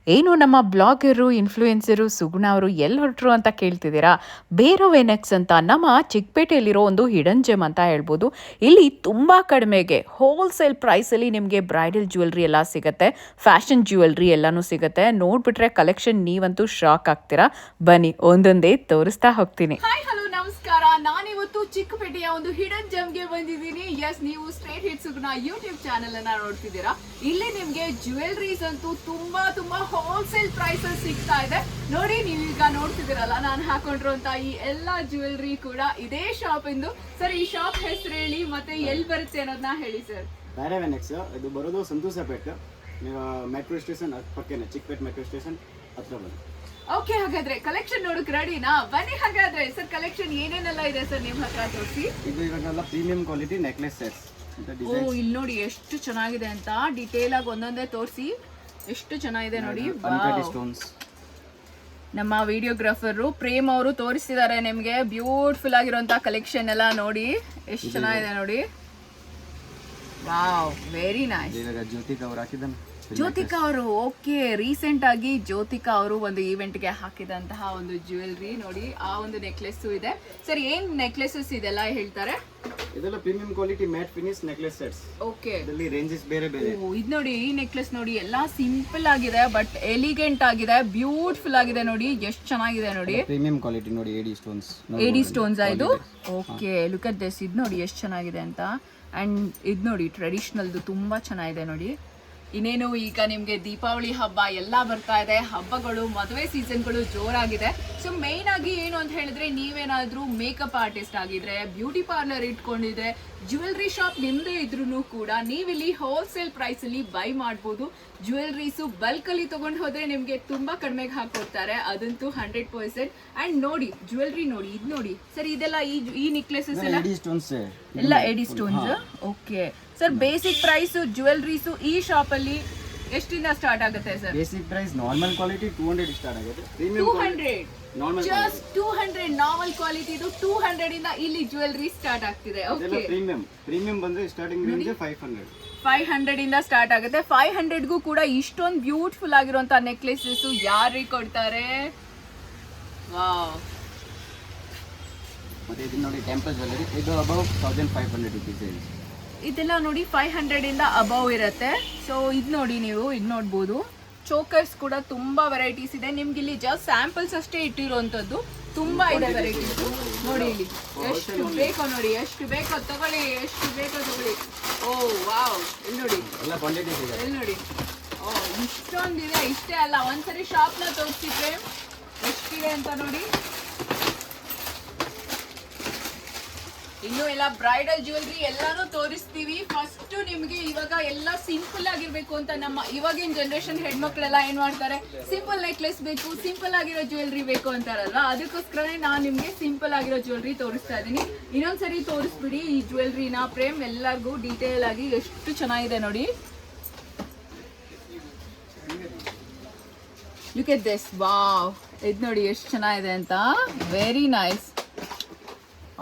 ಏನು ನಮ್ಮ ಬ್ಲಾಗರು ಇನ್ಫ್ಲೂಯೆನ್ಸರು ಸುಗುಣ ಅವರು ಎಲ್ಲಿ ಹೊರಟರು ಅಂತ ಕೇಳ್ತಿದ್ದೀರಾ? ಬೇರೋ ವೆನೆಕ್ಸ್ ಅಂತ ನಮ್ಮ ಚಿಕ್ಕಪೇಟೆಯಲ್ಲಿರೋ ಒಂದು ಹಿಡನ್ ಜೆಮ್ ಅಂತ ಹೇಳ್ಬೋದು. ಇಲ್ಲಿ ತುಂಬ ಕಡಿಮೆಗೆ ಹೋಲ್ಸೇಲ್ ಪ್ರೈಸಲ್ಲಿ ನಿಮಗೆ ಬ್ರೈಡಲ್ ಜ್ಯುವೆಲ್ರಿ ಎಲ್ಲ ಸಿಗುತ್ತೆ, ಫ್ಯಾಷನ್ ಜ್ಯುವೆಲ್ರಿ ಎಲ್ಲನೂ ಸಿಗುತ್ತೆ. ನೋಡಿಬಿಟ್ರೆ ಕಲೆಕ್ಷನ್ ನೀವಂತೂ ಶಾಕ್ ಆಗ್ತೀರಾ. ಬನ್ನಿ ಒಂದೊಂದೇ ತೋರಿಸ್ತಾ ಹೋಗ್ತೀನಿ. ಹಾಯ್ ಹಲೋ ನಮಸ್ಕಾರ. ನಾನಿವತ್ತು ಚಿಕ್ಕಪೇಟೆಯ ಒಂದು ಹಿಡನ್ ಜಮ್ಗೆ ಬಂದಿದ್ದೀನಿ. ಎಸ್, ನೀವು ಸ್ಟ್ರೇಟ್ ಹಿಟ್ ಸುಗುಣ ಯೂಟ್ಯೂಬ್ ಚಾನೆಲ್ ಅನ್ನ ನೋಡ್ತಿದ್ದೀರಾ. ಇಲ್ಲಿ ನಿಮ್ಗೆ ಜ್ಯುವೆಲ್ರೀಸ್ ಅಂತೂ ತುಂಬಾ ಹೋಲ್ಸೇಲ್ ಪ್ರೈಸ್ ಅಲ್ಲಿ ಸಿಗ್ತಾ ಇದೆ. ನೋಡಿ, ನೀವೀಗ ನೋಡ್ತಿದ್ದೀರಲ್ಲ, ನಾನು ಹಾಕೊಂಡಿರುವಂತ ಈ ಎಲ್ಲಾ ಜ್ಯುವೆಲ್ರಿ ಕೂಡ ಇದೇ ಶಾಪ್ ಇಂದು. ಸರ್, ಈ ಶಾಪ್ ಹೆಸರು ಹೇಳಿ ಮತ್ತೆ ಎಲ್ಲಿ ಬರುತ್ತೆ ಅನ್ನೋದನ್ನ ಹೇಳಿ ಸರ್. ಪ್ಯಾರಾವೆನೆಕ್ಸ್ ಇದು ಬರೋದು ಸಂತೋಷಪೇಟ್, ಮೆಟ್ರೋ ಸ್ಟೇಷನ್ ಪಕ್ಕನೆ, ಚಿಕ್ಕಪೇಟೆ ಮೆಟ್ರೋ ಸ್ಟೇಷನ್ ಹತ್ರ ಬನ್ನಿ. ಓಕೆ, ಹಾಗಾದ್ರೆ ಕಲೆಕ್ಷನ್ ನೋಡಕ್ ರೆಡಿನಾ? ಬನ್ನಿ ಹಾಗಾದ್ರೆ. ಸರ್, ಕಲೆಕ್ಷನ್ ಏನೇನೆಲ್ಲ ಇದೆ ಸರ್ ನಿಮ್ಮ ಹತ್ರ ತೋರಿಸಿ. ಇದು ಇವಾಗೆಲ್ಲ ಪ್ರೀಮಿಯಂ ಕ್ವಾಲಿಟಿ ನೆಕ್ಲೆಸ್ ಸೆಟ್ಸ್. ಓ, ಇಲ್ಲಿ ನೋಡಿ ಎಷ್ಟು ಚೆನ್ನಾಗಿದೆ ಅಂತ. ಡಿಟೇಲ್ ಆಗಿ ಒಂದೊಂದೇ ತೋರಿಸಿ. ಎಷ್ಟು ಚೆನ್ನಾಗಿದೆ ನೋಡಿ. ಸ್ಟೋನ್ಸ್. ನಮ್ಮ ವಿಡಿಯೋಗ್ರಾಫರ್ ಪ್ರೇಮ್ ಅವರು ತೋರಿಸಿದ್ದಾರೆ ನಿಮ್ಗೆ ಬ್ಯೂಟಿಫುಲ್ ಆಗಿರುವಂತ ಕಲೆಕ್ಷನ್ ಎಲ್ಲ. ನೋಡಿ ಎಷ್ಟು ಚೆನ್ನಾಗಿದೆ ನೋಡಿ. Wow, very nice. ಜ್ಯೋತಿಕಾ ಅವರು ಹಾಕಿದ್ದಾನೆ. ಜ್ಯೋತಿಕಾ ಅವರು, ಓಕೆ, ರೀಸೆಂಟ್ ಆಗಿ ಜ್ಯೋತಿಕಾ ಅವರು ಒಂದು ಈವೆಂಟ್ಗೆ ಹಾಕಿದಂತಹ ಒಂದು ಜ್ಯುವೆಲ್ರಿ ನೋಡಿ. ಆ ಒಂದು ನೆಕ್ಲೆಸ್ ಇದೆ. ಸರ್, ಏನ್ ನೆಕ್ಲೆಸಸ್ ಇದೆಲ್ಲ ಹೇಳ್ತಾರೆ? ಇದೆಲ್ಲ premium quality mat finish necklace sets. Okay, ಇದರಲ್ಲಿ ರೇಂಜಸ್ ಬೇರೆ ಬೇರೆ. ಇದು ನೋಡಿ, ಈ ನೆಕ್ಲೆಸ್ ನೋಡಿ, ಎಲ್ಲಾ ಸಿಂಪಲ್ ಆಗಿದೆ ಬಟ್ ಎಲಿಗೆಂಟ್ ಆಗಿದೆ, ಬ್ಯೂಟಿಫುಲ್ ಆಗಿದೆ ನೋಡಿ. ಎಷ್ಟು ಚೆನ್ನಾಗಿದೆ ನೋಡಿ. ಪ್ರೀಮಿಯಂ ಕ್ವಾಲಿಟಿ ನೋಡಿ. ಎಡಿ ಸ್ಟೋನ್ಸ್. ಎಡಿ ಸ್ಟೋನ್ಸ್ ಇದು. Okay, look at this. ಇದು ನೋಡಿ ಎಷ್ಟು ಚೆನ್ನಾಗಿದೆ ಅಂತ. ಅಂಡ್ ಇದು ನೋಡಿ ಟ್ರೆಡಿಷನಲ್ದು ತುಂಬಾ ಚೆನ್ನಾಗಿದೆ ನೋಡಿ. ಇನ್ನೇನು ಈಗ ನಿಮಗೆ ದೀಪಾವಳಿ ಹಬ್ಬ ಎಲ್ಲ ಬರ್ತಾ ಇದೆ. ಹಬ್ಬಗಳು, ಮದುವೆ ಸೀಸನ್ಗಳು ಜೋರಾಗಿದೆ. ಸೊ ಮೇನ್ ಆಗಿ ಏನು ಅಂತ ಹೇಳಿದ್ರೆ, ನೀವೇನಾದ್ರೂ ಮೇಕಪ್ ಆರ್ಟಿಸ್ಟ್ ಆಗಿದ್ರೆ, ಬ್ಯೂಟಿ ಪಾರ್ಲರ್ ಇಟ್ಕೊಂಡಿದ್ರೆ, ಜ್ಯುವೆಲ್ರಿ ಶಾಪ್ ನಿಮ್ದೇ ಇದ್ರೂ ಕೂಡ ನೀವಿಲ್ಲಿ ಹೋಲ್ಸೇಲ್ ಪ್ರೈಸ್ ಅಲ್ಲಿ ಬೈ ಮಾಡ್ಬೋದು. ಜ್ಯುವೆಲ್ರೀಸು ಬಲ್ಕ್ ಅಲ್ಲಿ ತಗೊಂಡು ಹೋದ್ರೆ ನಿಮ್ಗೆ ತುಂಬಾ ಕಡಿಮೆಗೆ ಹಾಕೊಡ್ತಾರೆ, ಅದಂತೂ 100%. ಅಂಡ್ ನೋಡಿ ಜ್ಯುವೆಲ್ರಿ ನೋಡಿ, ಇದು ನೋಡಿ ಸರ್, ಇದೆಲ್ಲ ಈ ನೆಕ್ಲೆಸಸ್ ಎಲ್ಲ AD stones. Okay sir, basic price jewelleries ಈ ಶಾಪ್ ಅಲ್ಲಿ ಎಷ್ಟಿಂದ ಸ್ಟಾರ್ಟ್ ಆಗುತ್ತೆ sir? Basic price normal quality 200 start ಆಗುತ್ತೆ. 200, ಜಸ್ಟ್ 200 ನಾರ್ಮಲ್ ಕ್ವಾಲಿಟಿ. ಇದು 200 ಇಂದ ಇಲ್ಲಿ ಜ್ಯುವೆಲ್ರಿ ಸ್ಟಾರ್ಟ್ ಆಗ್ತಿದೆ. ಓಕೆ, ಪ್ರೀಮಿಯಂ ಬಂದ್ರೆ ಸ್ಟಾರ್ಟಿಂಗ್ ರೇಂಜ್ 500 ಇಂದ ಸ್ಟಾರ್ಟ್ ಆಗುತ್ತೆ. 500ಗೂ ಕೂಡ ಇಷ್ಟೊಂದು ಬ್ಯೂಟಿಫುಲ್ ಆಗಿರುವಂತ ನೆಕ್ಲೆಸಸ್ ಯಾರಿಗೆ ಕೊಡ್ತಾರೆ? ವಾವ್. ಮತ್ತೆ ಇದು ನೋಡಿ ಟೆಂಪಲ್ ಜ್ಯುವೆಲರಿ. ಇದು ಅಬೌವ್ 1500 ರೂಪೀಸ್ ಇದೆ. ಇದೆಲ್ಲ ನೋಡಿ 500 ಇಂದ ಅಬೌವ್ ಇರುತ್ತೆ. ಸೊ ಇದು ನೋಡಿ, ನೀವು ಇದು ನೋಡ್ಬೋದು. ಚೋಕರ್ಸ್ ಕೂಡ ತುಂಬಾ ವೆರೈಟೀಸ್ ಇದೆ. ನಿಮ್ಗೆ ಇಲ್ಲಿ ಜಸ್ಟ್ ಸ್ಯಾಂಪಲ್ಸ್ ಅಷ್ಟೇ ಇಟ್ಟಿರುವಂತದ್ದು. ತುಂಬಾ ಇದೆ ವೆರೈಟೀಸ್ ನೋಡಿ. ಇಲ್ಲಿ ಎಷ್ಟು ಬೇಕೋ ನೋಡಿ, ಎಷ್ಟು ಬೇಕೋ ತಗೊಳ್ಳಿ, ಎಷ್ಟು ಬೇಕೋ ತಗೊಳ್ಳಿ. ಓ ವಾವ್, ಇಲ್ಲಿ ನೋಡಿ, ಇಲ್ಲಿ ನೋಡಿ. ಓ, ಇಷ್ಟೊಂದಿದೆ. ಇಷ್ಟೇ ಅಲ್ಲ, ಒಂದ್ಸರಿ ಶಾಪ್ನ ತೋರಿಸಿದ್ರೆ ಎಷ್ಟಿದೆ ಅಂತ ನೋಡಿ. ಇನ್ನು ಎಲ್ಲ ಬ್ರೈಡಲ್ ಜ್ಯುವೆಲ್ರಿ ಎಲ್ಲಾನು ತೋರಿಸ್ತೀವಿ. ಫಸ್ಟ್ ನಿಮ್ಗೆ ಇವಾಗ ಎಲ್ಲ ಸಿಂಪಲ್ ಆಗಿರ್ಬೇಕು ಅಂತ ನಮ್ಮ ಇವಾಗಿನ ಜನರೇಷನ್ ಹೆಣ್ಮಕ್ಳೆಲ್ಲ ಏನ್ ಮಾಡ್ತಾರೆ, ಸಿಂಪಲ್ ನೆಕ್ಲೆಸ್ ಬೇಕು, ಸಿಂಪಲ್ ಆಗಿರೋ ಜ್ಯುವೆಲ್ರಿ ಬೇಕು ಅಂತಾರಲ್ವಾ. ಅದಕ್ಕೋಸ್ಕರನೇ ನಾನು ನಿಮ್ಗೆ ಸಿಂಪಲ್ ಆಗಿರೋ ಜ್ಯುವೆಲ್ರಿ ತೋರಿಸ್ತಾ ಇದ್ದೀನಿ. ಇನ್ನೊಂದ್ಸರಿ ತೋರಿಸ್ಬಿಡಿ ಈ ಜ್ಯುವೆಲ್ರಿನ ಪ್ರೇಮ್, ಎಲ್ಲರಿಗೂ ಡೀಟೇಲ್ ಆಗಿ. ಎಷ್ಟು ಚೆನ್ನಾಗಿದೆ ನೋಡಿ. Look at this. ವಾವ್, ಇದು ನೋಡಿ ಎಷ್ಟು ಚೆನ್ನಾಗಿದೆ ಅಂತ. Very nice.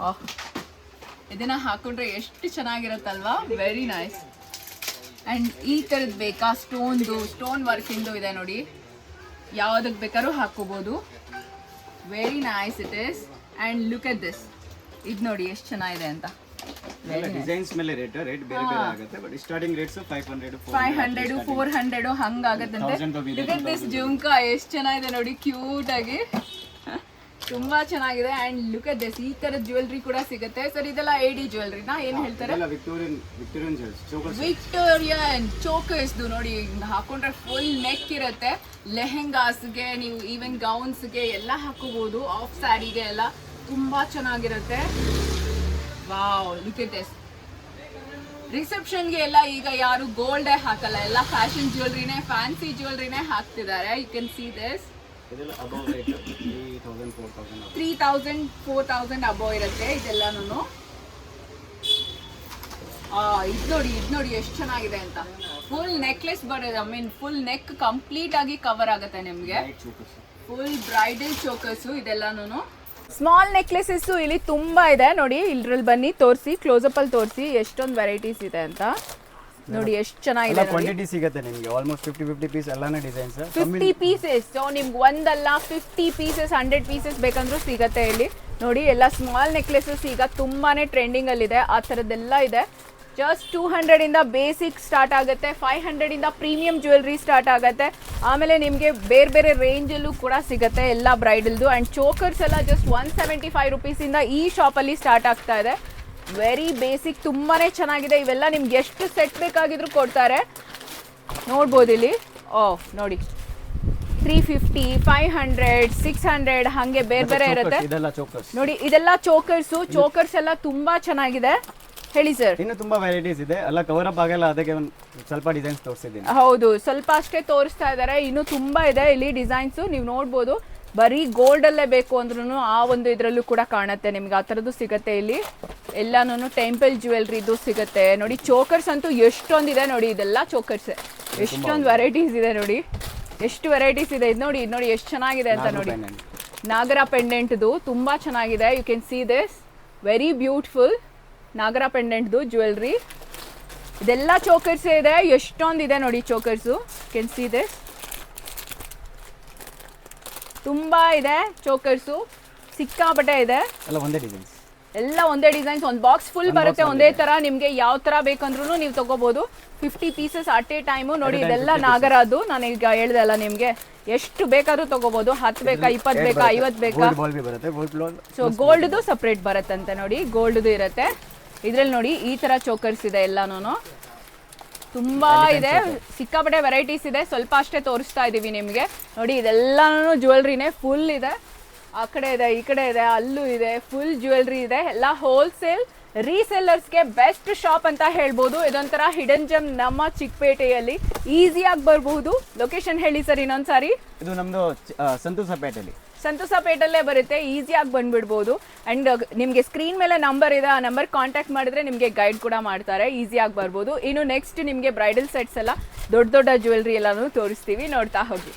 ಇದನ್ನ ಹಾಕೊಂಡ್ರೆ ಎಷ್ಟು ಚೆನ್ನಾಗಿರುತ್ತಲ್ವಾ. Very nice. ಅಂಡ್ ಈ ತರದ್ ಬೇಕಾ, ಸ್ಟೋನ್ ವರ್ಕ್ ಇಂದು ಇದೆ ನೋಡಿ. ಯಾವ್ದಕ್ ಬೇಕಾದ್ರೂ ಹಾಕೋಬಹುದು. Very nice it is. And look at this. ಇದು ನೋಡಿ ಎಷ್ಟು ಚೆನ್ನಾಗಿದೆ ಅಂತ. ಡಿಸೈನ್ಸ್ ಮೇಲೆ ರೇಟ್ ಬೇರೆ ಬೇರೆ ಆಗುತ್ತೆ. ಬಟ್ ಸ್ಟಾರ್ಟಿಂಗ್ ರೇಟ್ಸ್ 500 400 ಹಂಗಾಗತ್ತಂತೆ. ಲುಕ್ ಅಟ್ ದಿಸ್ ಜುಮ್ಕಾ, ಎಷ್ಟು ಚೆನ್ನಾಗಿದೆ ನೋಡಿ, ಕ್ಯೂಟ್ ಆಗಿ, ತುಂಬಾ ಚೆನ್ನಾಗಿದೆ. And look at this. ಈ ತರದ ಜ್ಯುವೆಲ್ರಿ ಕೂಡ ಸಿಗುತ್ತೆ. ಸರ್, ಇದೆಲ್ಲ ಎಡಿ ಜ್ಯುವೆಲ್ರಿನಾ ಏನ್ ಹೇಳ್ತಾರೆ? ವಿಕ್ಟೋರಿಯನ್ ಚೋಕರ್ಸ್ ನೋಡಿ. ಹಾಕೊಂಡ್ರೆ ಫುಲ್ ನೆಕ್ ಇರುತ್ತೆ. ಲೆಹೆಂಗಾಸ್ಗೆ, ನೀವು ಈವನ್ ಗೌನ್ಸ್ಗೆ ಎಲ್ಲ ಹಾಕೋಬಹುದು. ಆಫ್ ಸ್ಯಾರಿಗೆ ಎಲ್ಲ ತುಂಬಾ ಚೆನ್ನಾಗಿರುತ್ತೆ. Wow, look at this. ರಿಸೆಪ್ಷನ್ಗೆ ಎಲ್ಲ ಈಗ ಯಾರು ಗೋಲ್ಡೇ ಹಾಕಲ್ಲ, ಎಲ್ಲ ಫ್ಯಾಷನ್ ಜ್ಯುವೆಲ್ರಿನೇ, ಫ್ಯಾನ್ಸಿ ಜ್ಯುವೆಲ್ರಿನೇ ಹಾಕ್ತಿದ್ದಾರೆ. You can see this. 3000 4000 above ಇರುತ್ತೆ ಇದೆಲ್ಲಾನು. ಇದು ನೋಡಿ ಎಷ್ಟು ಚೆನ್ನಾಗಿದೆ ಅಂತ. ಫುಲ್ ನೆಕ್ಲೆಸ್ ಬರೋದು, I mean full neck complete ಆಗಿ ಕವರ್ ಆಗುತ್ತೆ ನಿಮ್ಗೆ. ಫುಲ್ ಬ್ರೈಡಲ್ ಚೋಕರ್ಸ್ ಇದೆಲ್ಲಾನು. ಸ್ಮಾಲ್ ನೆಕ್ಲೆಸಸ್ ಇಲ್ಲಿ ತುಂಬಾ ಇದೆ ನೋಡಿ. ಇದ್ರಲ್ಲಿ ಬನ್ನಿ ತೋರಿಸಿ, ಕ್ಲೋಸಪ್ ಅಲ್ಲಿ ತೋರಿಸಿ ಎಷ್ಟೊಂದು ವೆರೈಟೀಸ್ ಇದೆ ಅಂತ. ನೋಡಿ ಎಷ್ಟು ಚೆನ್ನಾಗಿದೆ ನೋಡಿ. ಕ್ವಾಂಟಿಟಿ ಸಿಗುತ್ತೆ ನಿಮಗೆ ಆಲ್ಮೋಸ್ಟ್ 50 ಪೀಸ್ ಎಲ್ಲಾನೇ ಡಿಸೈನ್ಸ್. 50 ಪೀಸಸ್. ಸೊ ನಿಮ್ಗೆ ಒಂದಲ್ಲ 50 ಪೀಸಸ್ 100 ಪೀಸಸ್ ಬೇಕಂದ್ರೂ ಸಿಗತ್ತೆ ಇಲ್ಲಿ ನೋಡಿ. ಎಲ್ಲ ಸ್ಮಾಲ್ ನೆಕ್ಲೆಸಸ್ ಈಗ ತುಂಬಾನೇ ಟ್ರೆಂಡಿಂಗ್ ಅಲ್ಲಿ ಇದೆ, ಆ ಥರದ್ದೆಲ್ಲ ಇದೆ. ಜಸ್ಟ್ 200 ಇಂದ ಬೇಸಿಕ್ ಸ್ಟಾರ್ಟ್ ಆಗುತ್ತೆ, 500 ಇಂದ ಪ್ರೀಮಿಯಂ ಜ್ಯುವೆಲ್ರಿ ಸ್ಟಾರ್ಟ್ ಆಗುತ್ತೆ. ಆಮೇಲೆ ನಿಮಗೆ ಬೇರೆ ಬೇರೆ ರೇಂಜಲ್ಲೂ ಕೂಡ ಸಿಗುತ್ತೆ ಎಲ್ಲ ಬ್ರೈಡಲ್ದು. ಆ್ಯಂಡ್ ಚೋಕರ್ಸ್ ಎಲ್ಲ ಜಸ್ಟ್ 175 ರುಪೀಸಿಂದ ಈ ಶಾಪಲ್ಲಿ ಸ್ಟಾರ್ಟ್ ಆಗ್ತಾ ಇದೆ. ವೆರಿ ಬೇಸಿಕ್, ತುಂಬಾ ಚೆನ್ನಾಗಿದೆ. ಇವೆಲ್ಲ ನಿಮ್ಗೆ ಎಷ್ಟು ಸೆಟ್ ಬೇಕಾಗಿದ್ರು ಕೊಡ್ತಾರೆ. ನೋಡ್ಬೋದು ಇಲ್ಲಿ. ನೋಡಿ 350, 500, 600 ಹಾಗೆ ಬೇರೆ ಬೇರೆ ಇರುತ್ತೆ ನೋಡಿ. ಇದೆಲ್ಲ ಚೋಕರ್ಸ್ ಎಲ್ಲ ತುಂಬಾ ಚೆನ್ನಾಗಿದೆ. ಹೇಳಿ ಸರ್. ಇನ್ನು ತುಂಬಾ ವೆರೈಟೀಸ್ ಇದೆ, ಎಲ್ಲ ಕವರ್ ಅಪ್ ಆಗಲ್ಲ, ಅದಕ್ಕೆ ಒಂದು ಸ್ವಲ್ಪ ಡಿಸೈನ್ಸ್ ತೋರಿಸಿದ್ದೀನಿ. ಹೌದು, ಸ್ವಲ್ಪ ಅಷ್ಟೇ ತೋರಿಸ್ತಾ ಇದ್ದಾರೆ, ಇನ್ನು ತುಂಬಾ ಇದೆ ಇಲ್ಲಿ ಡಿಸೈನ್ಸ್. ನೀವು ನೋಡ್ಬೋದು, ಬರೀ ಗೋಲ್ಡ್ ಅಲ್ಲೇ ಬೇಕು ಅಂದ್ರೂ ಆ ಒಂದು ಇದರಲ್ಲೂ ಕೂಡ ಕಾಣುತ್ತೆ ನಿಮ್ಗೆ, ಆ ಥರದ್ದು ಸಿಗುತ್ತೆ ಇಲ್ಲಿ. ಎಲ್ಲಾನು ಟೆಂಪಲ್ ಜ್ಯುವೆಲ್ರಿದು ಸಿಗುತ್ತೆ ನೋಡಿ. ಚೋಕರ್ಸ್ ಅಂತೂ ಎಷ್ಟೊಂದಿದೆ ನೋಡಿ, ಇದೆಲ್ಲ ಚೋಕರ್ಸ್. ಎಷ್ಟೊಂದು ವೆರೈಟೀಸ್ ಇದೆ ನೋಡಿ, ಎಷ್ಟು ವೆರೈಟೀಸ್ ಇದೆ. ಇದು ನೋಡಿ ಎಷ್ಟು ಚೆನ್ನಾಗಿದೆ ಅಂತ ನೋಡಿ. ನಾಗರ ಪೆಂಡೆಂಟ್ದು ತುಂಬಾ ಚೆನ್ನಾಗಿದೆ. You can see this, very beautiful ನಾಗರ ಪೆಂಡೆಂಟ್ದು ಜ್ಯುವೆಲ್ರಿ. ಇದೆಲ್ಲ ಚೋಕರ್ಸ್ ಇದೆ, ಎಷ್ಟೊಂದಿದೆ ನೋಡಿ ಚೋಕರ್ಸು. ಕ್ಯಾನ್ ಸಿ ದಿಸ್, ತುಂಬಾ ಇದೆ ಚೋಕರ್ಸು, ಸಿಕ್ಕಾಪಟ್ಟೆ ಇದೆ. ಎಲ್ಲ ಒಂದೇ ಡಿಸೈನ್ಸ್, ಒಂದು ಬಾಕ್ಸ್ ಫುಲ್ ಬರುತ್ತೆ ಒಂದೇ ತರ. ನಿಮ್ಗೆ ಯಾವ ತರ ಬೇಕಂದ್ರೂ ನೀವು ತಗೋಬಹುದು. 50 ಪೀಸಸ್ ಅಟ್ ಎ ಟೈಮು ನೋಡಿ. ಇದೆಲ್ಲ ನಾಗರದ್ದು, ನಾನು ಈಗ ಹೇಳ್ದೆ ಅಲ್ಲ ನಿಮ್ಗೆ, ಎಷ್ಟು ಬೇಕಾದ್ರೂ ತಗೋಬಹುದು. 10 ಬೇಕಾ, 20 ಬೇಕಾ, 50 ಬೇಕಾ. ಸೊ ಗೋಲ್ಡ್ದು ಸಪ್ರೇಟ್ ಬರುತ್ತಂತೆ ನೋಡಿ, ಗೋಲ್ಡ್ದು ಇರುತ್ತೆ ಇದ್ರಲ್ಲಿ ನೋಡಿ. ಈ ತರ ಚೋಕರ್ಸ್ ಇದೆ ಎಲ್ಲಾನು, ತುಂಬಾ ಇದೆ, ಸಿಕ್ಕಾಪಟ್ಟೆ ವೆರೈಟೀಸ್ ಇದೆ. ಸ್ವಲ್ಪ ಅಷ್ಟೇ ತೋರಿಸ್ತಾ ಇದೀವಿ ನಿಮ್ಗೆ ನೋಡಿ. ಇದೆಲ್ಲಾನು ಜ್ಯುವೆಲ್ರಿನೇ ಫುಲ್ ಇದೆ. ಆ ಕಡೆ ಇದೆ, ಈ ಕಡೆ ಇದೆ, ಅಲ್ಲೂ ಇದೆ, ಫುಲ್ ಜ್ಯುವೆಲ್ರಿ ಇದೆ. ಎಲ್ಲ ಹೋಲ್ಸೇಲ್ ರೀಸೆಲ್ಲರ್ಸ್ಗೆ ಬೆಸ್ಟ್ ಶಾಪ್ ಅಂತ ಹೇಳ್ಬೋದು. ಇದೊಂಥರ ಹಿಡನ್ ಜೆಮ್ ನಮ್ಮ ಚಿಕ್ಕಪೇಟೆಯಲ್ಲಿ ಈಸಿಯಾಗಿ ಬರಬಹುದು. ಲೊಕೇಶನ್ ಹೇಳಿ ಸರ್ ಇನ್ನೊಂದ್ಸಾರಿ. ಇದು ನಮ್ದು ಸಂತೋಷಪೇಟಲ್ಲೇ ಬರುತ್ತೆ, ಈಸಿಯಾಗಿ ಬಂದ್ಬಿಡ್ಬೋದು. ಆ್ಯಂಡ್ ನಿಮಗೆ ಸ್ಕ್ರೀನ್ ಮೇಲೆ ನಂಬರ್ ಇದೆ, ಆ ನಂಬರ್ ಕಾಂಟ್ಯಾಕ್ಟ್ ಮಾಡಿದ್ರೆ ನಿಮಗೆ ಗೈಡ್ ಕೂಡ ಮಾಡ್ತಾರೆ, ಈಸಿಯಾಗಿ ಬರ್ಬೋದು. ಇನ್ನು ನೆಕ್ಸ್ಟ್ ನಿಮಗೆ ಬ್ರೈಡಲ್ ಸೆಟ್ಸ್ ಎಲ್ಲ ದೊಡ್ಡ ಜ್ಯುವೆಲ್ರಿ ಎಲ್ಲಾನು ತೋರಿಸ್ತೀವಿ, ನೋಡ್ತಾ ಹೋಗಿ.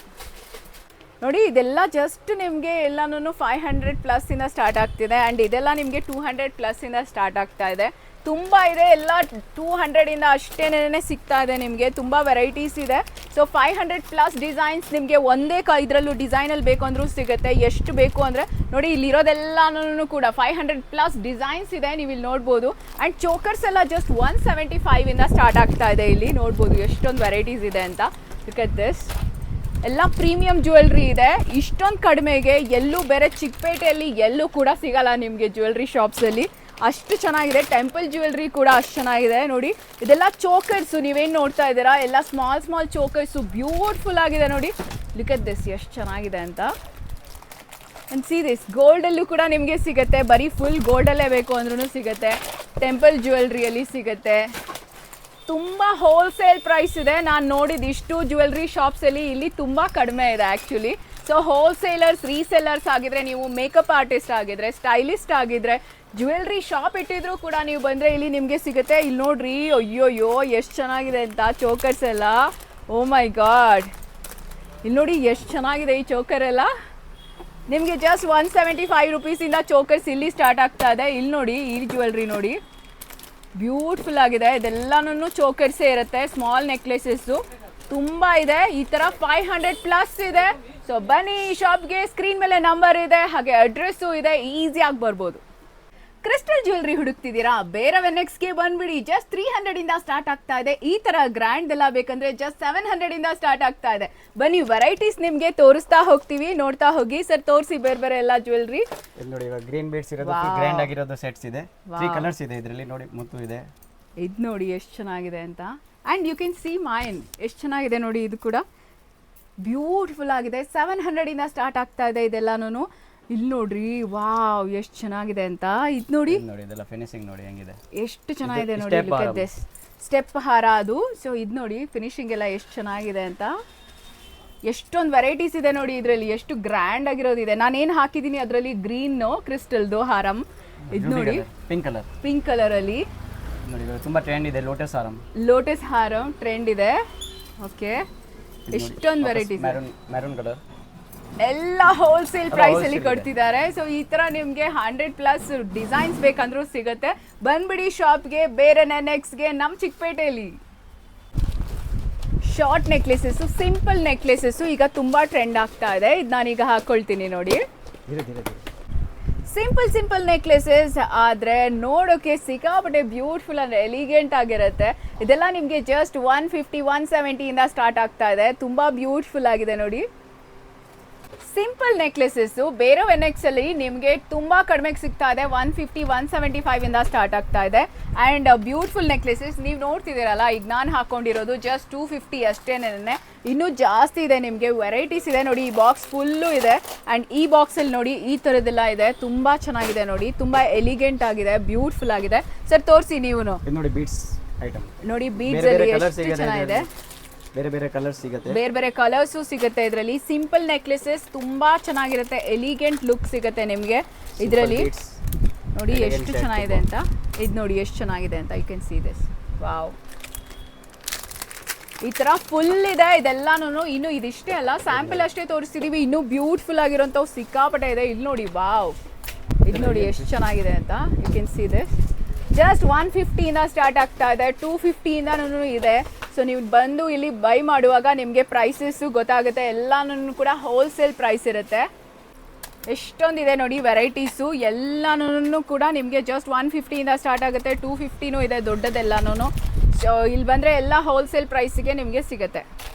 ನೋಡಿ ಇದೆಲ್ಲ ಜಸ್ಟ್ ನಿಮಗೆ ಎಲ್ಲಾನು 500+ ಇಂದ ಸ್ಟಾರ್ಟ್ ಆಗ್ತಿದೆ. ಆ್ಯಂಡ್ ಇದೆಲ್ಲ ನಿಮಗೆ 200+ ಇಂದ ಸ್ಟಾರ್ಟ್ ಆಗ್ತಾ ಇದೆ. ತುಂಬ ಇದೆ, ಎಲ್ಲ 200 ಇಂದ ಅಷ್ಟೇನೇ ಸಿಗ್ತಾ ಇದೆ ನಿಮಗೆ. ತುಂಬ ವೆರೈಟೀಸ್ ಇದೆ. ಸೊ 500+ ಡಿಸೈನ್ಸ್ ನಿಮಗೆ ಒಂದೇ ಇದರಲ್ಲೂ ಡಿಸೈನಲ್ಲಿ ಬೇಕು ಅಂದ್ರೂ ಸಿಗುತ್ತೆ, ಎಷ್ಟು ಬೇಕು ಅಂದರೆ ನೋಡಿ. ಇಲ್ಲಿರೋದೆಲ್ಲನೂ ಕೂಡ 500+ ಡಿಸೈನ್ಸ್ ಇದೆ, ನೀವು ಇಲ್ಲಿ ನೋಡ್ಬೋದು. ಆ್ಯಂಡ್ ಚೋಕರ್ಸ್ ಎಲ್ಲ ಜಸ್ಟ್ 175 ಇಂದ ಸ್ಟಾರ್ಟ್ ಆಗ್ತಾ ಇದೆ. ಇಲ್ಲಿ ನೋಡ್ಬೋದು ಎಷ್ಟೊಂದು ವೆರೈಟೀಸ್ ಇದೆ ಅಂತ. ಲುಕ್ ಅಟ್ ದಿಸ್, ಎಲ್ಲ ಪ್ರೀಮಿಯಂ ಜ್ಯುವೆಲ್ರಿ ಇದೆ. ಇಷ್ಟೊಂದು ಕಡಿಮೆಗೆ ಎಲ್ಲೂ ಬೇರೆ ಚಿಕ್ಕಪೇಟೆಯಲ್ಲಿ ಎಲ್ಲೂ ಕೂಡ ಸಿಗಲ್ಲ ನಿಮಗೆ ಜ್ಯುವೆಲ್ರಿ ಶಾಪ್ಸಲ್ಲಿ, ಅಷ್ಟು ಚೆನ್ನಾಗಿದೆ. ಟೆಂಪಲ್ ಜ್ಯುವೆಲ್ರಿ ಕೂಡ ಅಷ್ಟು ಚೆನ್ನಾಗಿದೆ ನೋಡಿ. ಇದೆಲ್ಲ ಚೋಕರ್ಸು, ನೀವೇನು ನೋಡ್ತಾ ಇದ್ದೀರಾ, ಎಲ್ಲ ಸ್ಮಾಲ್ ಚೋಕರ್ಸು, ಬ್ಯೂಟಿಫುಲ್ ಆಗಿದೆ ನೋಡಿ. ಲುಕ್ ಅಟ್ ದಿಸ್, ಎಷ್ಟು ಚೆನ್ನಾಗಿದೆ ಅಂತ. ಆ್ಯಂಡ್ ಸಿ ದಿಸ್, ಗೋಲ್ಡಲ್ಲೂ ಕೂಡ ನಿಮಗೆ ಸಿಗುತ್ತೆ, ಬರೀ ಫುಲ್ ಗೋಲ್ಡಲ್ಲೇ ಬೇಕು ಅಂದ್ರೂ ಸಿಗುತ್ತೆ. ಟೆಂಪಲ್ ಜ್ಯುವೆಲ್ರಿಯಲ್ಲಿ ಸಿಗುತ್ತೆ. ತುಂಬ ಹೋಲ್ಸೇಲ್ ಪ್ರೈಸ್ ಇದೆ. ನಾನು ನೋಡಿದ ಇಷ್ಟು ಜ್ಯುವೆಲ್ರಿ ಶಾಪ್ಸಲ್ಲಿ ಇಲ್ಲಿ ತುಂಬ ಕಡಿಮೆ ಇದೆ ಆ್ಯಕ್ಚುಲಿ. ಸೊ ಹೋಲ್ಸೇಲರ್ಸ್, ರೀಸೆಲ್ಲರ್ಸ್ ಆಗಿದ್ರೆ, ನೀವು ಮೇಕಪ್ ಆರ್ಟಿಸ್ಟ್ ಆಗಿದ್ರೆ, ಸ್ಟೈಲಿಸ್ಟ್ ಆಗಿದ್ರೆ, ಜ್ಯುವೆಲ್ರಿ ಶಾಪ್ ಇಟ್ಟಿದ್ರು ಕೂಡ ನೀವು ಬಂದರೆ ಇಲ್ಲಿ ನಿಮಗೆ ಸಿಗುತ್ತೆ. ಇಲ್ಲಿ ನೋಡ್ರಿ, ಅಯ್ಯೋಯ್ಯೋ ಎಷ್ಟು ಚೆನ್ನಾಗಿದೆ ಅಂತ ಚೋಕರ್ಸ್ ಎಲ್ಲ. ಓ ಮೈ ಗಾಡ್, ಇಲ್ಲಿ ನೋಡಿ ಎಷ್ಟು ಚೆನ್ನಾಗಿದೆ ಈ ಚೋಕರ್ ಎಲ್ಲ. ನಿಮಗೆ ಜಸ್ಟ್ 175 ರುಪೀಸಿಂದ ಚೋಕರ್ಸ್ ಇಲ್ಲಿ ಸ್ಟಾರ್ಟ್ ಆಗ್ತಾ ಇದೆ. ಇಲ್ಲಿ ನೋಡಿ, ಈ ಜ್ಯುವೆಲ್ರಿ ನೋಡಿ, ಬ್ಯೂಟಿಫುಲ್ ಆಗಿದೆ. ಇದೆಲ್ಲನೂ ಚೋಕರ್ಸೇ ಇರುತ್ತೆ, ಸ್ಮಾಲ್ ನೆಕ್ಲೆಸಸ್ಸು ತುಂಬ ಇದೆ. ಈ ಥರ 500+ ಇದೆ. ಸೊ ಬನ್ನಿ ಶಾಪ್ಗೆ, ಸ್ಕ್ರೀನ್ ಮೇಲೆ ನಂಬರ್ ಇದೆ, ಹಾಗೆ ಅಡ್ರೆಸ್ಸು ಇದೆ, ಈಸಿಯಾಗಿ ಬರ್ಬೋದು. ಕ್ರಿಸ್ಟಲ್ ಜ್ಯುವೆಲ್ರಿ ಹುಡುಕ್ತಿದ್ದೀರಾ? ಬೇರೆ ವೆನೆಕ್ಸ್ಗೆ ಬಂದ್ಬಿಡಿ. ಜಸ್ಟ್ 300 ಇಂದ ಸ್ಟಾರ್ಟ್ ಆಗ್ತಾ ಇದೆ. ಈ ತರ ಗ್ರ್ಯಾಂಡ್ ಎಲ್ಲ ಬೇಕಂದ್ರೆ ಜಸ್ಟ್ 700 ಇಂದ ಸ್ಟಾರ್ಟ್ ಆಗ್ತಾ ಇದೆ. ಬನ್ನಿ, ವೆರೈಟೀಸ್ ನಿಮ್ಗೆ ತೋರಿಸ್ತಾ ಹೋಗ್ತೀವಿ, ನೋಡ್ತಾ ಹೋಗಿ. ಸರ್ ತೋರಿಸಿ ಬೇರೆ ಎಲ್ಲ ಜ್ಯುವೆಲ್ರಿ. ನೋಡಿ, ಇವಾಗ ಗ್ರೀನ್ ಬೀಡ್ಸ್ ಇರೋದು, ಗ್ರ್ಯಾಂಡ್ ಆಗಿರೋದು ಸೆಟ್ಸ್ ಇದೆ. 3 ಕಲರ್ಸ್ ಇದೆ ಇದರಲ್ಲಿ ನೋಡಿ. ಮುತ್ತು ಇದೆ, ಇದು ನೋಡಿ ಎಷ್ಟು ಚೆನ್ನಾಗಿದೆ ಅಂತ. And you can see mine, ಎಷ್ಟು ಚೆನ್ನಾಗಿದೆ ನೋಡಿ. ಇದು ಕೂಡ ಬ್ಯೂಟಿಫುಲ್ ಆಗಿದೆ. 700 ಇಂದ ಸ್ಟಾರ್ಟ್ ಆಗ್ತಾ ಇದೆ ಇದೆಲ್ಲಾನು. ಇಲ್ಲಿ ನೋಡ್ರಿ, ವಾವ್ ಎಷ್ಟು ಚೆನ್ನಾಗಿದೆ ಅಂತ. ಇದು ನೋಡಿ, ಇದೆಲ್ಲ ಫಿನಿಶಿಂಗ್ ನೋಡಿ ಹೆಂಗಿದೆ, ಎಷ್ಟು ಚೆನ್ನಾಗಿದೆ ನೋಡಿ. ಲುಕ್ ಅಟ್ ದಿಸ್, ಸ್ಟೆಪ್ ಹಾರ ಅದು. ಸೊ ಇದು ನೋಡಿ ಫಿನಿಶಿಂಗ್ ಎಲ್ಲ ಎಷ್ಟು ಚೆನ್ನಾಗಿದೆ ಅಂತ. ಎಷ್ಟೊಂದು ವೆರೈಟೀಸ್ ಇದೆ ನೋಡಿ ಇದರಲ್ಲಿ, ಎಷ್ಟು ಗ್ರ್ಯಾಂಡ್ ಆಗಿರೋದಿದೆ. ನಾನೇನು ಹಾಕಿದ್ದೀನಿ ಅದರಲ್ಲಿ ಗ್ರೀನ್ ಕ್ರಿಸ್ಟಲ್ದು ಹಾರಂ. ಇದು ನೋಡಿ, ಪಿಂಕ್ ಕಲರ್ ಅಲ್ಲಿ ನೋಡಿ, ತುಂಬಾ ಟ್ರೆಂಡ್ ಇದೆ. ಲೋಟಸ್ ಹಾರಂ ಟ್ರೆಂಡ್ ಇದೆ. ಓಕೆ, ಎಷ್ಟೊಂದು ವೆರೈಟೀಸ್, ಮೆರೂನ್ ಕಲರ್, ಎಲ್ಲ ಹೋಲ್ಸೇಲ್ ಪ್ರೈಸ್ ಅಲ್ಲಿ ಕೊಡ್ತಿದ್ದಾರೆ. ಸೊ ಈ ತರ ನಿಮ್ಗೆ 100+ ಡಿಸೈನ್ಸ್ ಬೇಕಂದ್ರೂ ಸಿಗುತ್ತೆ. ಬಂದ್ಬಿಡಿ ಶಾಪ್ಗೆ, ಬೇರೆ ನೆಕ್ಸ್ಟ್ಗೆ ನಮ್ಮ ಚಿಕ್ಕಪೇಟೆಯಲ್ಲಿ. ಶಾರ್ಟ್ ನೆಕ್ಲೆಸಸ್ಸು, ಸಿಂಪಲ್ ನೆಕ್ಲೆಸಸ್ಸು ಈಗ ತುಂಬ ಟ್ರೆಂಡ್ ಆಗ್ತಾ ಇದೆ. ಇದು ನಾನೀಗ ಹಾಕ್ಕೊಳ್ತೀನಿ ನೋಡಿ. ಸಿಂಪಲ್ ನೆಕ್ಲೆಸಸ್ ಆದರೆ ನೋಡೋಕೆ ಸಿಕ್ಕಾಪಟ್ಟೆ ಬ್ಯೂಟಿಫುಲ್ ಅಂದರೆ ಎಲಿಗೆಂಟ್ ಆಗಿರುತ್ತೆ. ಇದೆಲ್ಲ ನಿಮಗೆ ಜಸ್ಟ್ 150 170 ಸ್ಟಾರ್ಟ್ ಆಗ್ತಾ ಇದೆ. ತುಂಬ ಬ್ಯೂಟಿಫುಲ್ ಆಗಿದೆ ನೋಡಿ. ಸಿಂಪಲ್ ನೆಕ್ಲೆಸಸ್ಸು ಬೇರೆ NX ಅಲ್ಲಿ ನಿಮಗೆ ತುಂಬ ಕಡಿಮೆಗೆ ಸಿಗ್ತಾ ಇದೆ. 150 175 ಸ್ಟಾರ್ಟ್ ಆಗ್ತಾ ಇದೆ. ಆ್ಯಂಡ್ ಬ್ಯೂಟಿಫುಲ್ ನೆಕ್ಲೆಸಸ್ ನೀವು ನೋಡ್ತಿದ್ದೀರಲ್ಲ, ಈಗ ನಾನು ಹಾಕ್ಕೊಂಡಿರೋದು ಜಸ್ಟ್ 250 ಅಷ್ಟೇನೆ. ಇನ್ನೂ ಜಾಸ್ತಿ ಇದೆ, ನಿಮಗೆ ವೆರೈಟೀಸ್ ಇದೆ ನೋಡಿ. ಈ ಬಾಕ್ಸ್ ಫುಲ್ಲು ಇದೆ. ಆ್ಯಂಡ್ ಈ ಬಾಕ್ಸಲ್ಲಿ ನೋಡಿ ಈ ಥರದ್ದೆಲ್ಲ ಇದೆ. ತುಂಬ ಚೆನ್ನಾಗಿದೆ ನೋಡಿ, ತುಂಬ ಎಲಿಗೆಂಟ್ ಆಗಿದೆ, ಬ್ಯೂಟಿಫುಲ್ ಆಗಿದೆ. ಸರ್ ತೋರಿಸಿ ನೀವು ನೋಡಿ. ಬೀಡ್ಸ್ ಐಟಮ್ ನೋಡಿ, ಬೀಡ್ಸ್ ಅಲ್ಲಿ ಎಷ್ಟು ಚೆನ್ನಾಗಿದೆ. ಬೇರೆ ಕಲರ್ಸ್ ಸಿಗುತ್ತೆ, ಬೇರೆ ಕಲರ್ಸು ಸಿಗುತ್ತೆ ಇದರಲ್ಲಿ. ಸಿಂಪಲ್ ನೆಕ್ಲೆಸಸ್ ತುಂಬಾ ಚೆನ್ನಾಗಿರುತ್ತೆ, ಎಲಿಗೆಂಟ್ ಲುಕ್ ಸಿಗುತ್ತೆ ನಿಮಗೆ ಇದರಲ್ಲಿ. ನೋಡಿ ಎಷ್ಟು ಚೆನ್ನಾಗಿದೆ ಅಂತ. ಇದು ನೋಡಿ ಎಷ್ಟು ಚೆನ್ನಾಗಿದೆ ಅಂತ. You can see this. Wow, ಈ ಥರ ಫುಲ್ ಇದೆ. ಇದೆಲ್ಲಾನು ಇನ್ನು ಇದಿಷ್ಟೇ ಅಲ್ಲ, ಸ್ಯಾಂಪಲ್ ಅಷ್ಟೇ ತೋರಿಸ್ತಿದೀವಿ. ಇನ್ನೂ ಬ್ಯೂಟಿಫುಲ್ ಆಗಿರೋಂಥವು ಸಿಕ್ಕಾಪಟ್ಟೆ ಇದೆ. ಇಲ್ಲಿ ನೋಡಿ, ವಾವ್, ಇದು ನೋಡಿ ಎಷ್ಟು ಚೆನ್ನಾಗಿದೆ ಅಂತ. You can see this. Just 150 start ಆಗ್ತಾ ಇದೆ, 250 ಇದೆ. ಸೊ ನೀವು ಬಂದು ಇಲ್ಲಿ ಬೈ ಮಾಡುವಾಗ ನಿಮಗೆ ಪ್ರೈಸಸ್ಸು ಗೊತ್ತಾಗುತ್ತೆ. ಎಲ್ಲನೂ ಕೂಡ ಹೋಲ್ಸೇಲ್ ಪ್ರೈಸ್ ಇರುತ್ತೆ. ಎಷ್ಟೊಂದಿದೆ ನೋಡಿ ವೆರೈಟೀಸು. ಎಲ್ಲನೂ ಕೂಡ ನಿಮಗೆ ಜಸ್ಟ್ 150 ಸ್ಟಾರ್ಟ್ ಆಗುತ್ತೆ, 250 ಇದೆ ದೊಡ್ಡದೆಲ್ಲನೂ. ಸೊ ಇಲ್ಲಿ ಬಂದರೆ ಎಲ್ಲ ಹೋಲ್ಸೇಲ್ ಪ್ರೈಸಿಗೆ ನಿಮಗೆ ಸಿಗುತ್ತೆ.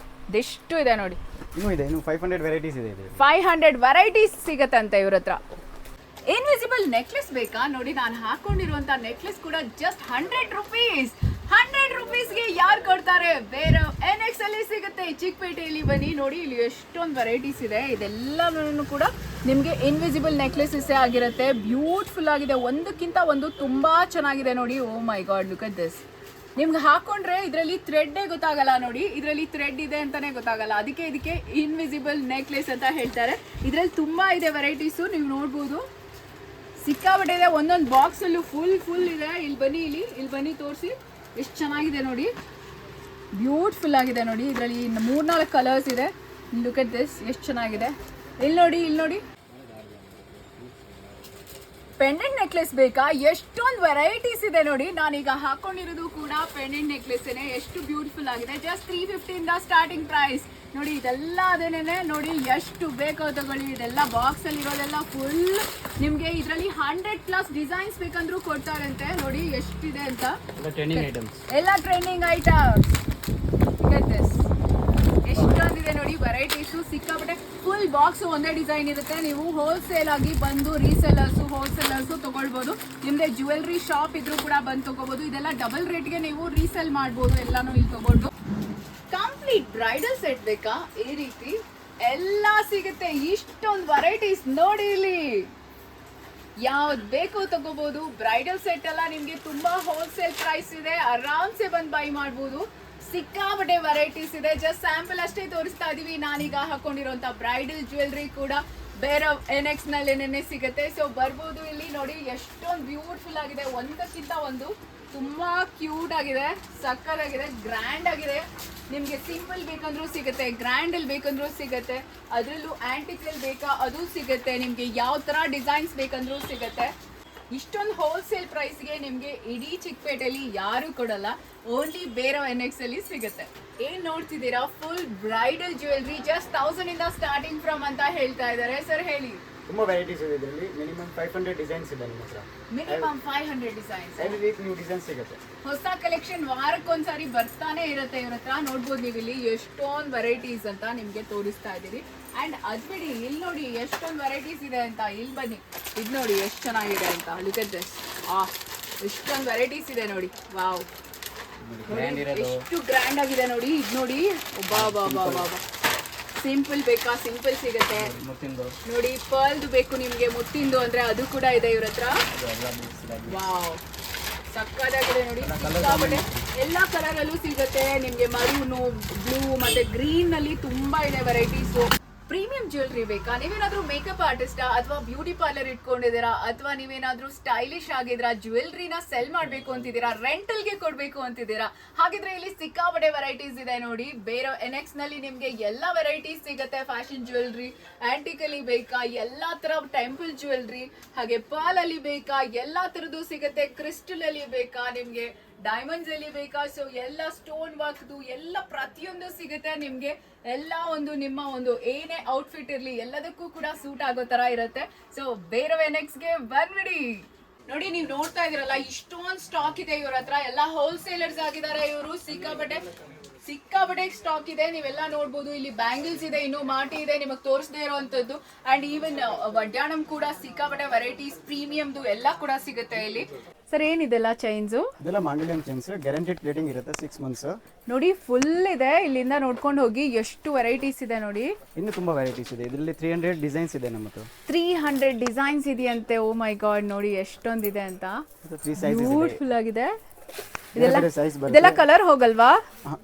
ಇದೆಷ್ಟು ಇದೆ ನೋಡಿ. ಇನ್ನು 500 ವೆರೈಟೀಸ್ ಇದೆ. 500 ವೆರೈಟೀಸ್ ಸಿಗತ್ತಂತೆ ಇವ್ರ ಹತ್ರ. ಇನ್ವಿಸಿಬಲ್ ನೆಕ್ಲೆಸ್ ಬೇಕಾ? ನೋಡಿ, ನಾನು ಹಾಕೊಂಡಿರುವಂತ ನೆಕ್ಲೆಸ್ ಕೂಡ ಜಸ್ಟ್ 100 ರುಪೀಸ್. 100 ರುಪೀಸ್ಗೆ ಯಾರು ಕೊಡ್ತಾರೆ? ಬೇರೆ NX ಅಲ್ಲಿ ಸಿಗುತ್ತೆ. ಚಿಕ್ಕಪೇಟೆಯಲ್ಲಿ ಬನ್ನಿ ನೋಡಿ, ಇಲ್ಲಿ ಎಷ್ಟೊಂದು ವೆರೈಟೀಸ್ ಇದೆ. ಇದೆಲ್ಲನೂ ಕೂಡ ನಿಮಗೆ ಇನ್ವಿಸಿಬಲ್ ನೆಕ್ಲೆಸಸ್ಸೇ ಆಗಿರುತ್ತೆ. ಬ್ಯೂಟಿಫುಲ್ ಆಗಿದೆ, ಒಂದಕ್ಕಿಂತ ಒಂದು ತುಂಬಾ ಚೆನ್ನಾಗಿದೆ ನೋಡಿ. ಓ ಮೈ ಗಾಡ್, ಲುಕ್ ಅಟ್ ದಿಸ್. ನಿಮ್ಗೆ ಹಾಕೊಂಡ್ರೆ ಇದರಲ್ಲಿ ಥ್ರೆಡ್ಡೇ ಗೊತ್ತಾಗಲ್ಲ ನೋಡಿ. ಇದರಲ್ಲಿ ಥ್ರೆಡ್ ಇದೆ ಅಂತಾನೆ ಗೊತ್ತಾಗಲ್ಲ. ಅದಕ್ಕೆ ಇದಕ್ಕೆ ಇನ್ವಿಸಿಬಲ್ ನೆಕ್ಲೆಸ್ ಅಂತ ಹೇಳ್ತಾರೆ. ಇದರಲ್ಲಿ ತುಂಬಾ ಇದೆ ವೆರೈಟೀಸು, ನೀವು ನೋಡ್ಬೋದು. ಸಿಕ್ಕಾಪಟ್ಟೆ ಇದೆ, ಒಂದೊಂದು ಬಾಕ್ಸಲ್ಲೂ ಫುಲ್ ಇದೆ. ಇಲ್ಲಿ ಬನ್ನಿ ತೋರಿಸಿ, ಎಷ್ಟು ಚೆನ್ನಾಗಿದೆ ನೋಡಿ. ಬ್ಯೂಟಿಫುಲ್ ಆಗಿದೆ ನೋಡಿ. ಇದರಲ್ಲಿ 3-4 ಕಲರ್ಸ್ ಇದೆ. ಲುಕ್ ಅಟ್ ದಿಸ್, ಎಷ್ಟು ಚೆನ್ನಾಗಿದೆ. ಇಲ್ಲಿ ನೋಡಿ. ಪೆಂಡೆಂಟ್ ನೆಕ್ಲೆಸ್ ಬೇಕಾ? ಎಷ್ಟೊಂದು ವೆರೈಟೀಸ್ ಇದೆ ನೋಡಿ. ನಾನೀಗ ಹಾಕೊಂಡಿರೋದು ಕೂಡ ಪೆಂಡೆಂಟ್ ನೆಕ್ಲೆಸ್ಸೇನೆ. ಎಷ್ಟು ಬ್ಯೂಟಿಫುಲ್ ಆಗಿದೆ. ಜಸ್ಟ್ 350 ಸ್ಟಾರ್ಟಿಂಗ್ ಪ್ರೈಸ್ ನೋಡಿ. ಇದೆಲ್ಲ ಅದೇನೆ ನೋಡಿ, ಎಷ್ಟು ಬೇಕೋ ತಗೊಳ್ಳಿ. ಇದೆಲ್ಲ ಬಾಕ್ಸಲ್ಲಿ ಇರೋದೆಲ್ಲ ಫುಲ್ ನಿಮಗೆ. ಇದರಲ್ಲಿ 100+ ಡಿಸೈನ್ಸ್ ಬೇಕಂದ್ರೂ ಕೊಡ್ತಾರಂತೆ. ನೋಡಿ ಎಷ್ಟಿದೆ ಅಂತ. ಎಲ್ಲ ಟ್ರೆಂಡಿಂಗ್ ಐಟಮ್ಸ್. ಎಷ್ಟೊಂದಿದೆ ನೋಡಿ ವೆರೈಟೀಸು, ಸಿಕ್ಕಾಪಟ್ಟೆ. ಫುಲ್ ಬಾಕ್ಸ್ ಒಂದೇ ಡಿಸೈನ್ ಇರುತ್ತೆ. ನೀವು ಹೋಲ್ಸೇಲ್ ಆಗಿ ಬಂದು ಹೋಲ್ಸೇಲರ್ಸು ತಗೊಳ್ಬೋದು. ನಿಮ್ದೆ ಜ್ಯುವೆಲ್ರಿ ಶಾಪ್ ಇದ್ರೂ ಕೂಡ ಬಂದು ತಗೋಬಹುದು. ಇದೆಲ್ಲ ಡಬಲ್ ರೇಟ್ಗೆ ನೀವು ರೀಸೇಲ್ ಮಾಡ್ಬೋದು. ಎಲ್ಲಾನು ಇಲ್ಲಿ ತಗೊಂಡು. ಕಂಪ್ಲೀಟ್ ಬ್ರೈಡಲ್ ಸೆಟ್ ಬೇಕಾ? ಈ ರೀತಿ ಎಲ್ಲ ಸಿಗುತ್ತೆ. ಇಷ್ಟೊಂದು ವೆರೈಟೀಸ್ ನೋಡಿ. ಇಲ್ಲಿ ಯಾವ್ದು ಬೇಕು ತಗೋಬಹುದು. ಬ್ರೈಡಲ್ ಸೆಟ್ ಎಲ್ಲ ನಿಮ್ಗೆ ತುಂಬಾ ಹೋಲ್ಸೇಲ್ ಪ್ರೈಸ್ ಇದೆ. ಆರಾಮ್ಸೆ ಬಂದು ಬೈ ಮಾಡ್ಬೋದು. ಸಿಕ್ಕಾಪಟ್ಟೆ ವೆರೈಟೀಸ್ ಇದೆ. ಜಸ್ಟ್ ಸ್ಯಾಂಪಲ್ ಅಷ್ಟೇ ತೋರಿಸ್ತಾ ಇದೀವಿ. ನಾನೀಗ ಹಾಕೊಂಡಿರುವಂತ ಬ್ರೈಡಲ್ ಜ್ಯುವೆಲ್ರಿ ಕೂಡ ಬೇರೆ NX ನಲ್ಲಿ ಏನೇನೆ ಸಿಗುತ್ತೆ. ಸೊ ಬರ್ಬೋದು. ಇಲ್ಲಿ ನೋಡಿ ಎಷ್ಟೊಂದು ಬ್ಯೂಟಿಫುಲ್ ಆಗಿದೆ. ಒಂದಕ್ಕಿಂತ ಒಂದು ತುಂಬಾ ಕ್ಯೂಟ್ ಆಗಿದೆ, ಸಕ್ಕತ್ತಾಗಿದೆ, ಗ್ರ್ಯಾಂಡ್ ಆಗಿದೆ. ನಿಮ್ಗೆ ಸಿಂಪಲ್ ಬೇಕಂದ್ರೂ ಸಿಗುತ್ತೆ, ಗ್ರ್ಯಾಂಡ್ ಅಲ್ಲಿ ಬೇಕಂದ್ರೂ ಸಿಗುತ್ತೆ. ಅದರಲ್ಲೂ ಆಂಟಿಕ್ ಅಲ್ಲಿ ಬೇಕಾ ಅದು ಸಿಗುತ್ತೆ. ನಿಮ್ಗೆ ಯಾವ ತರ ಡಿಸೈನ್ಸ್ ಬೇಕಂದ್ರೂ ಸಿಗುತ್ತೆ. ಇಷ್ಟೊಂದು ಹೋಲ್ಸೇಲ್ ಪ್ರೈಸ್ಗೆ ನಿಮಗೆ ಇಡೀ ಚಿಕ್ಕಪೇಟೆಯಲ್ಲಿ ಯಾರು ಕೊಡಲ್ಲ. ಓನ್ಲಿ ಬೇರೆ NX ಅಲ್ಲಿ ಸಿಗುತ್ತೆ. ಏನ್ ನೋಡ್ತಿದ್ದೀರಾ? Full bridal jewellery just 1000 starting from ಅಂತ ಹೇಳ್ತಾ ಇದ್ದಾರೆ. ಸರ್ ಹೇಳಿ. ತುಂಬಾ ವೆರೈಟೀಸ್ ಇದೆ ಇದರಲ್ಲಿ. ಮಿನಿಮಮ್ 500 ಡಿಸೈನ್ಸ್ ಇದೆ ನಿಮ್ಮ ಹತ್ರ. Minimum 500 designs. Every week new designs ಸಿಗುತ್ತೆ. ಹೊಸ ಕಲೆಕ್ಷನ್ ವಾರಕ್ಕೊಂದ್ಸಾರಿ ಬರ್ತಾನೆ ಇರುತ್ತೆ ಇವ್ರ ಹತ್ರ. ನೋಡ್ಬೋದು ನೀವು ಇಲ್ಲಿ ಎಷ್ಟೊಂದು ವೆರೈಟೀಸ್ ಅಂತ ನಿಮ್ಗೆ ತೋರಿಸ್ತಾ ಇದ್ದೀವಿ. ಅಂಡ್ ಅದ್ಬಿಡಿ, ಇಲ್ಲಿ ನೋಡಿ ಎಷ್ಟೊಂದು ವೆರೈಟೀಸ್ ಇದೆ ಅಂತ. ಇಲ್ಲಿ ಬನ್ನಿ, ಇದು ನೋಡಿ ಎಷ್ಟು ಚೆನ್ನಾಗಿದೆ ಅಂತ. Look at this. ಎಷ್ಟೊಂದು ವೆರೈಟೀಸ್ ಇದೆ ನೋಡಿ. ವಾವ್, ಎಷ್ಟು ಗ್ರ್ಯಾಂಡ್ ಆಗಿದೆ ನೋಡಿ. ಇದು ನೋಡಿ, ಬಾ. ಸಿಂಪಲ್ ಬೇಕಾ? ಸಿಂಪಲ್ ಸಿಗುತ್ತೆ ನೋಡಿ. ಪರ್ಲ್ದು ಬೇಕು ನಿಮ್ಗೆ, ಮುತ್ತಿಂದು ಅಂದ್ರೆ ಅದು ಕೂಡ ಇದೆ ಇವ್ರ ಹತ್ರ. ವಾವ್, ಸಕ್ಕತ್ತಾಗಿದೆ ನೋಡಿ. ಸಿಕ್ಕಾಪಟ್ಟೆ ಎಲ್ಲ ಕಲರ್ ಅಲ್ಲೂ ಸಿಗುತ್ತೆ ನಿಮ್ಗೆ. ಮರೂನು, ಬ್ಲೂ ಮತ್ತೆ ಗ್ರೀನ್ ನಲ್ಲಿ ತುಂಬಾ ಇದೆ ವೆರೈಟೀಸು. ಪ್ರೀಮಿಯಂ ಜ್ಯುವೆಲ್ರಿ ಬೇಕಾ? ನೀವೇನಾದ್ರೂ ಮೇಕಪ್ ಆರ್ಟಿಸ್ಟಾ ಅಥವಾ ಬ್ಯೂಟಿ ಪಾರ್ಲರ್ ಇಟ್ಕೊಂಡಿದ್ದೀರಾ ಅಥವಾ ನೀವೇನಾದ್ರೂ ಸ್ಟೈಲಿಶ್ ಆಗಿದ್ದೀರಾ, ಜ್ಯುವೆಲ್ರಿನ ಸೆಲ್ ಮಾಡಬೇಕು ಅಂತಿದ್ದೀರಾ, ರೆಂಟಲ್ಗೆ ಕೊಡಬೇಕು ಅಂತಿದ್ದೀರಾ, ಹಾಗಿದ್ರೆ ಇಲ್ಲಿ ಸಿಕ್ಕಾಪಟ್ಟೆ ವೆರೈಟೀಸ್ ಇದೆ ನೋಡಿ. ಬೇರೆ NX ನಲ್ಲಿ ನಿಮಗೆ ಎಲ್ಲ ವೆರೈಟೀಸ್ ಸಿಗುತ್ತೆ. ಫ್ಯಾಷನ್ ಜ್ಯುವೆಲ್ರಿ, ಆಂಟಿಕ್ ಅಲ್ಲಿ ಬೇಕಾ, ಎಲ್ಲಾ ತರ ಟೆಂಪಲ್ ಜ್ಯುವೆಲ್ರಿ, ಹಾಗೆ ಪರ್ಲ್ ಅಲ್ಲಿ ಬೇಕಾ, ಎಲ್ಲಾ ತರದ್ದು ಸಿಗುತ್ತೆ. ಕ್ರಿಸ್ಟಲ್ ಅಲ್ಲಿ ಬೇಕಾ, ನಿಮ್ಗೆ ಡೈಮಂಡ್ಸ್ ಅಲ್ಲಿ ಬೇಕಾ, ಸೊ ಎಲ್ಲ ಸ್ಟೋನ್ ವರ್ಕ್ದು ಎಲ್ಲ ಪ್ರತಿಯೊಂದು ಸಿಗುತ್ತೆ ನಿಮ್ಗೆ. ಎಲ್ಲ ಒಂದು ನಿಮ್ಮ ಒಂದು ಏನೇ ಔಟ್ಫಿಟ್ ಇರ್ಲಿ ಎಲ್ಲದಕ್ಕೂ ಕೂಡ ಸೂಟ್ ಆಗೋ ತರ ಇರುತ್ತೆ. ಸೊ ಬೇರೆ ವೆನೆಕ್ಸ್ಗೆ ಬಂದ್ಬಿಡಿ. ನೋಡಿ ನೀವು ನೋಡ್ತಾ ಇದೀರಲ್ಲ, ಇಷ್ಟೊಂದು ಸ್ಟಾಕ್ ಇದೆ ಇವ್ರ ಹತ್ರ. ಎಲ್ಲ ಹೋಲ್ಸೇಲರ್ಸ್ ಆಗಿದ್ದಾರೆ ಇವರು. ಸಿಕ್ಕಾಪಟ್ಟೆ ಸ್ಟಾಕ್ ಇದೆ, ನೀವೆಲ್ಲ ನೋಡ್ಬೋದು. ಇಲ್ಲಿ ಬ್ಯಾಂಗಲ್ಸ್ ಇದೆ, ಇನ್ನು ಮಾಟಿ ಇದೆ ನಿಮಗೆ ತೋರಿಸದೇ ಇರುವಂತದ್ದು. ಅಂಡ್ ಈವನ್ ವಡ್ಯಾಣಂ ಕೂಡ ಸಿಕ್ಕಾಪಟ್ಟೆ ವೆರೈಟೀಸ್ ಪ್ರೀಮಿಯಮ್ದು ಎಲ್ಲ ಕೂಡ ಸಿಗುತ್ತೆ ಇಲ್ಲಿ. ಸರ್ ಏನಿದೆಲ್ಲ ಚೈನ್ಸು? ಇದೆಲ್ಲ ಮಾಂಗಲ್ಯಂ ಚೈನ್ಸ್, ಗ್ಯಾರಂಟಿಡ್ ಪ್ಲೇಟಿಂಗ್ ಇರುತ್ತೆ 6 months. ನೋಡಿ ಫುಲ್ ಇದೆ, ಇಲ್ಲಿಂದ ನೋಡ್ಕೊಂಡು ಹೋಗಿ ಎಷ್ಟು ವೆರೈಟೀಸ್ ಇದೆ ನೋಡಿ. ಇನ್ನು ತುಂಬಾ ವೆರೈಟೀಸ್ ಇದೆ ಇದರಲ್ಲಿ. 300 ಡಿಸೈನ್ಸ್ ಇದೆ ನಮ್ಮ ಹತ್ರ. 300 ಡಿಸೈನ್ಸ್ ಇದೆಯಂತೆ. ಓ ಮೈ ಗಾಡ್, ನೋಡಿ ಎಷ್ಟೊಂದಿದೆ ಅಂತ. ಬ್ಯೂಟಿಫುಲ್ ಆಗಿದೆ. ಇದೆಲ್ಲ ಕಲರ್ ಹೋಗಲ್ವಾ?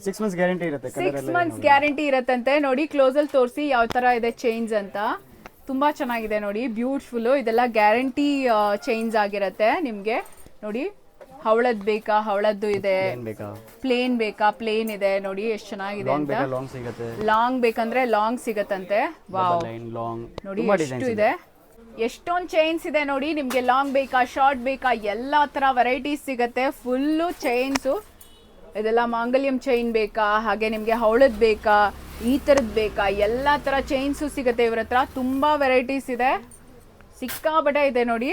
6 months ಗ್ಯಾರಂಟಿ ಇರುತ್ತೆ. 6 months ಗ್ಯಾರಂಟಿ ಇರತ್ತಂತೆ. ನೋಡಿ ಕ್ಲೋಸ್ ಅಲ್ಲಿ ತೋರಿಸಿ ಯಾವ ತರ ಇದೆ ಚೈನ್ಸ್ ಅಂತ. ತುಂಬಾ ಚೆನ್ನಾಗಿದೆ ನೋಡಿ, ಬ್ಯೂಟಿಫುಲ್. ಇದೆಲ್ಲ ಗ್ಯಾರಂಟಿ ಚೈನ್ಸ್ ಆಗಿರತ್ತೆ ನಿಮ್ಗೆ. ನೋಡಿ ಹವಳದ್ ಬೇಕಾ, ಹವಳದ್ದು ಇದೆ. ಪ್ಲೇನ್ ಬೇಕಾ, ಪ್ಲೇನ್ ಇದೆ. ನೋಡಿ ಎಷ್ಟು ಚೆನ್ನಾಗಿದೆ ಅಂತ. ಲಾಂಗ್ ಬೇಕಂದ್ರೆ ಲಾಂಗ್ ಸಿಗತ್ತಂತೆ. ವಾವ್, ನೋಡಿ ಎಷ್ಟು ಇದೆ, ಎಷ್ಟೊಂದು ಚೈನ್ಸ್ ಇದೆ ನೋಡಿ. ನಿಮ್ಗೆ ಲಾಂಗ್ ಬೇಕಾ, ಶಾರ್ಟ್ ಬೇಕಾ, ಎಲ್ಲಾ ತರ ವೆರೈಟೀಸ್ ಸಿಗತ್ತೆ. Full chains. ಇದೆಲ್ಲ ಮಾಂಗಲ್ಯಂ ಚೈನ್ ಬೇಕಾ, ಹಾಗೆ ನಿಮ್ಗೆ ಹವಳದ್ ಬೇಕಾ, ಈ ತರದ್ ಬೇಕಾ, ಎಲ್ಲಾ ತರ ಚೈನ್ಸು ಸಿಗತ್ತೆ ಇವ್ರ ಹತ್ರ. ತುಂಬಾ ವೆರೈಟೀಸ್ ಇದೆ, ಸಿಕ್ಕಾಪಟ್ಟೆ ಇದೆ ನೋಡಿ,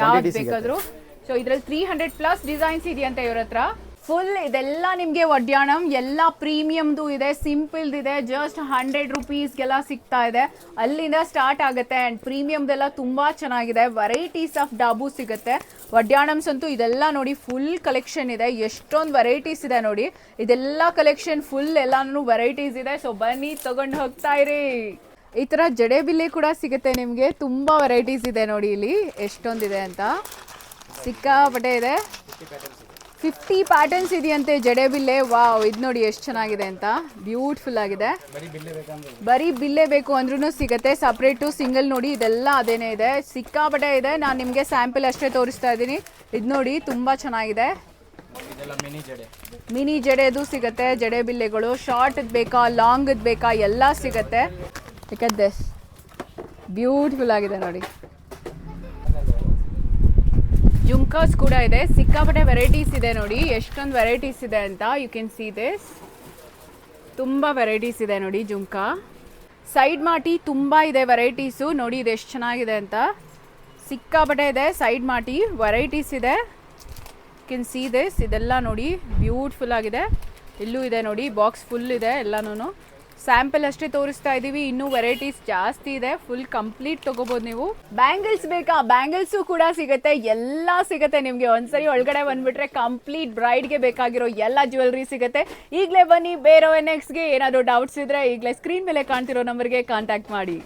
ಯಾವ್ದು ಬೇಕಾದ್ರು. ಸೊ ಇದ್ರಲ್ಲಿ 300+ ಡಿಸೈನ್ಸ್ ಇದೆಯಂತೆ ಇವ್ರ ಹತ್ರ. ಫುಲ್ ಇದೆಲ್ಲ ನಿಮ್ಗೆ ವಡ್ಯಾಣಂ, ಎಲ್ಲ ಪ್ರೀಮಿಯಮ್ದು ಇದೆ, ಸಿಂಪಲ್ದು ಇದೆ. ಜಸ್ಟ್ 100 rupeesಗೆಲ್ಲ ಸಿಗ್ತಾ ಇದೆ. ಅಲ್ಲಿಂದ ಸ್ಟಾರ್ಟ್ ಆಗುತ್ತೆ. ಅಂಡ್ ಪ್ರೀಮಿಯಮ್ದೆಲ್ಲ ತುಂಬಾ ಚೆನ್ನಾಗಿದೆ. ವೆರೈಟೀಸ್ ಆಫ್ ಡಾಬು ಸಿಗುತ್ತೆ. ವಡ್ಯಾಣಮ್ಸ್ ಅಂತೂ ಇದೆಲ್ಲ ನೋಡಿ ಫುಲ್ ಕಲೆಕ್ಷನ್ ಇದೆ. ಎಷ್ಟೊಂದು ವೆರೈಟೀಸ್ ಇದೆ ನೋಡಿ. ಇದೆಲ್ಲ ಕಲೆಕ್ಷನ್ ಫುಲ್ ಎಲ್ಲಾನು ವೆರೈಟೀಸ್ ಇದೆ. ಸೊ ಬನ್ನಿ ತಗೊಂಡು ಹೋಗ್ತಾ ಇರಿ. ಈ ತರ ಜಡೆಬಿಲ್ಲೆ ಕೂಡ ಸಿಗುತ್ತೆ ನಿಮ್ಗೆ. ತುಂಬಾ ವೆರೈಟೀಸ್ ಇದೆ ನೋಡಿ ಇಲ್ಲಿ ಎಷ್ಟೊಂದಿದೆ ಅಂತ. ಸಿಕ್ಕಾಪಟ್ಟೆ ಇದೆ. 50 ಪ್ಯಾಟರ್ನ್ಸ್ ಇದೆಯಂತೆ ಜಡೆಬಿಲ್ಲೆ. ವಾವ್, ಇದು ನೋಡಿ ಎಷ್ಟು ಚೆನ್ನಾಗಿದೆ ಅಂತ. ಬ್ಯೂಟಿಫುಲ್ ಆಗಿದೆ. ಬರೀ ಬಿಲ್ಲೆ ಬೇಕು ಅಂದ್ರೂ ಸಿಗುತ್ತೆ. ಸಪ್ರೇಟು ಸಿಂಗಲ್ ನೋಡಿ ಇದೆಲ್ಲ ಅದೇನೇ ಇದೆ. ಸಿಕ್ಕಾಪಟ್ಟೆ ಇದೆ. ನಾನು ನಿಮಗೆ ಸ್ಯಾಂಪಲ್ ಅಷ್ಟೇ ತೋರಿಸ್ತಾ ಇದ್ದೀನಿ. ಇದು ನೋಡಿ ತುಂಬಾ ಚೆನ್ನಾಗಿದೆ. ಮಿನಿ ಜಡೆದು ಸಿಗುತ್ತೆ. ಜಡೆ ಬಿಲ್ಲೆಗಳು ಶಾರ್ಟ್ ಬೇಕಾ, ಲಾಂಗ್ ಬೇಕಾ, ಎಲ್ಲ ಸಿಗುತ್ತೆ. ದಿಸ್ ಬ್ಯೂಟಿಫುಲ್ ಆಗಿದೆ ನೋಡಿ. ಜುಮ್ಕಾಸ್ ಕೂಡ ಇದೆ. ಸಿಕ್ಕಾಪಟ್ಟೆ ವೆರೈಟೀಸ್ ಇದೆ ನೋಡಿ, ಎಷ್ಟೊಂದು ವೆರೈಟೀಸ್ ಇದೆ ಅಂತ. You can see this. ತುಂಬ ವೆರೈಟೀಸ್ ಇದೆ ನೋಡಿ ಜುಮ್ಕಾ. ಸೈಡ್ ಮಾಟಿ ತುಂಬ ಇದೆ ವೆರೈಟೀಸು. ನೋಡಿ ಇದು ಎಷ್ಟು ಚೆನ್ನಾಗಿದೆ ಅಂತ. ಸಿಕ್ಕಾಪಟ್ಟೆ ಇದೆ ಸೈಡ್ ಮಾಟಿ, ವೆರೈಟೀಸ್ ಇದೆ. You can see this. ಇದೆಲ್ಲ ನೋಡಿ ಬ್ಯೂಟಿಫುಲ್ ಆಗಿದೆ. ಇಲ್ಲೂ ಇದೆ ನೋಡಿ, ಬಾಕ್ಸ್ ಫುಲ್ ಇದೆ ಎಲ್ಲನೂ. ಸ್ಯಾಂಪಲ್ ಅಷ್ಟೇ ತೋರಿಸ್ತಾ ಇದ್ದೀವಿ, ಇನ್ನೂ ವೆರೈಟೀಸ್ ಜಾಸ್ತಿ ಇದೆ. ಫುಲ್ ಕಂಪ್ಲೀಟ್ ತೊಗೋಬೋದು ನೀವು. ಬ್ಯಾಂಗಲ್ಸ್ ಬೇಕಾ, ಬ್ಯಾಂಗಲ್ಸು ಕೂಡ ಸಿಗುತ್ತೆ. ಎಲ್ಲ ಸಿಗುತ್ತೆ ನಿಮಗೆ. ಒಂದ್ಸರಿ ಒಳಗಡೆ ಬಂದ್ಬಿಟ್ರೆ ಕಂಪ್ಲೀಟ್ ಬ್ರೈಡ್ಗೆ ಬೇಕಾಗಿರೋ ಎಲ್ಲ ಜ್ಯುವೆಲ್ರಿ ಸಿಗುತ್ತೆ. ಈಗಲೇ ಬನ್ನಿ ಬೇರೆ ನೆಕ್ಸ್ಟ್ಗೆ. ಏನಾದರೂ ಡೌಟ್ಸ್ ಇದ್ದರೆ ಈಗಲೇ ಸ್ಕ್ರೀನ್ ಮೇಲೆ ಕಾಣ್ತಿರೋ ನಂಬರ್ಗೆ ಕಾಂಟ್ಯಾಕ್ಟ್ ಮಾಡಿ.